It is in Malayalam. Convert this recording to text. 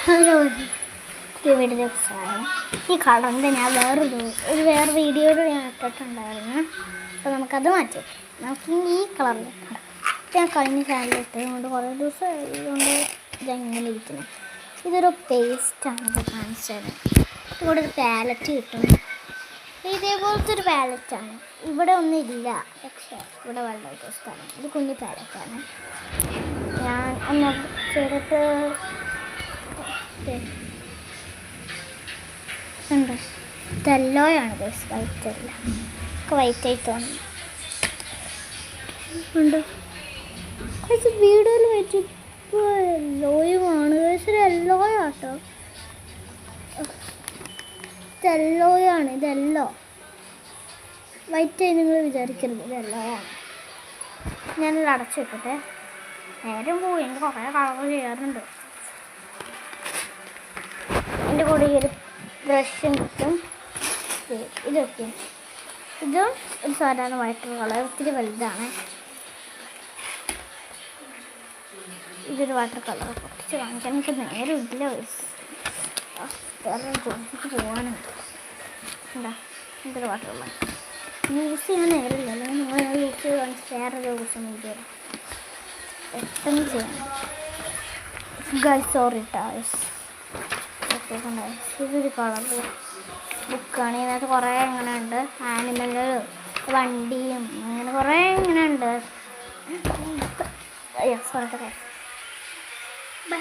ഹലോ, വീഡിയോയിലേക്ക് സ്വാഗതം. ഈ കളറിൻ്റെ ഞാൻ വേറെ വീഡിയോയിൽ ഞാൻ ഇട്ടിട്ടുണ്ടായിരുന്നു. അപ്പോൾ നമുക്കത് മാറ്റി നമുക്ക് ഈ കളറിലേക്ക് കിടക്കാം. ഞാൻ കഴിഞ്ഞ ചാനലിൽ ഇട്ടതുകൊണ്ട് കുറേ ദിവസം ഇതുകൊണ്ട് ഇതെങ്ങനെ ഇരിക്കുന്നു. ഇതൊരു പേസ്റ്റാണ്. ഇത് കാണിച്ചത്. ഇവിടെ ഒരു പാലറ്റ് കിട്ടും. ഇതേപോലത്തെ ഒരു പാലറ്റാണ്. ഇവിടെ ഒന്നും ഇല്ല, പക്ഷേ ഇവിടെ വളരെ ടേസ്റ്റാണ്. ഇത് കുഞ്ഞു പാലറ്റാണ്. ഞാൻ ഒന്ന് ചെയ്തിട്ട് ഉണ്ട്. ഇതെല്ലോയാണ് ബേസ്, വൈറ്റ് അല്ല. വൈറ്റായി തോന്നുന്നു ഉണ്ട്. കുറച്ച് വീഡിയോയിൽ വെച്ച് ഇപ്പോൾ എല്ലോയുമാണ്. ഒരു എല്ലോയാട്ടോ, ഇതെല്ലോയാണ്. ഇതെല്ലോ വൈറ്റായി നിങ്ങൾ വിചാരിക്കരുത്, ഇതെല്ലോയാണ്. ഞാനിത് അടച്ചു വെക്കട്ടെ. നേരം പോയി. എനിക്ക് കുറേ കളർ ചെയ്യാറുണ്ട്. എൻ്റെ കൂടെ ഈ ഒരു ബ്രഷും കിട്ടും. ഇതൊക്കെ ഇതും ഒരു സാധാരണ വൈറ്റ് കളർ, ഒത്തിരി വലുതാണ്. ഇതൊരു വാട്ടർ കളർ കുറച്ച് വാങ്ങിക്കാൻ എനിക്ക് നേരം ഇല്ല. വേറെ ജോലിക്ക് പോകാനുണ്ട്. എന്താ ഇതൊരു വാട്ടർ കളർ യൂസ് ചെയ്യാൻ നേരമില്ല. അല്ലെങ്കിൽ നിങ്ങൾ യൂസ് ചെയ്ത് കാണിച്ച് വേറെ ദിവസം വീഡിയോ പെട്ടെന്ന് ചെയ്യണം. ഗൈസ് സോറി ടാസ്. ഇതൊരു കളർ ബുക്കാണ്. ഇതിനകത്ത് കുറേ ഇങ്ങനെ ഉണ്ട്. ആനിമല്, വണ്ടിയും അങ്ങനെ കുറേ ഇങ്ങനെ ഉണ്ട്. സോറി. ബൈ.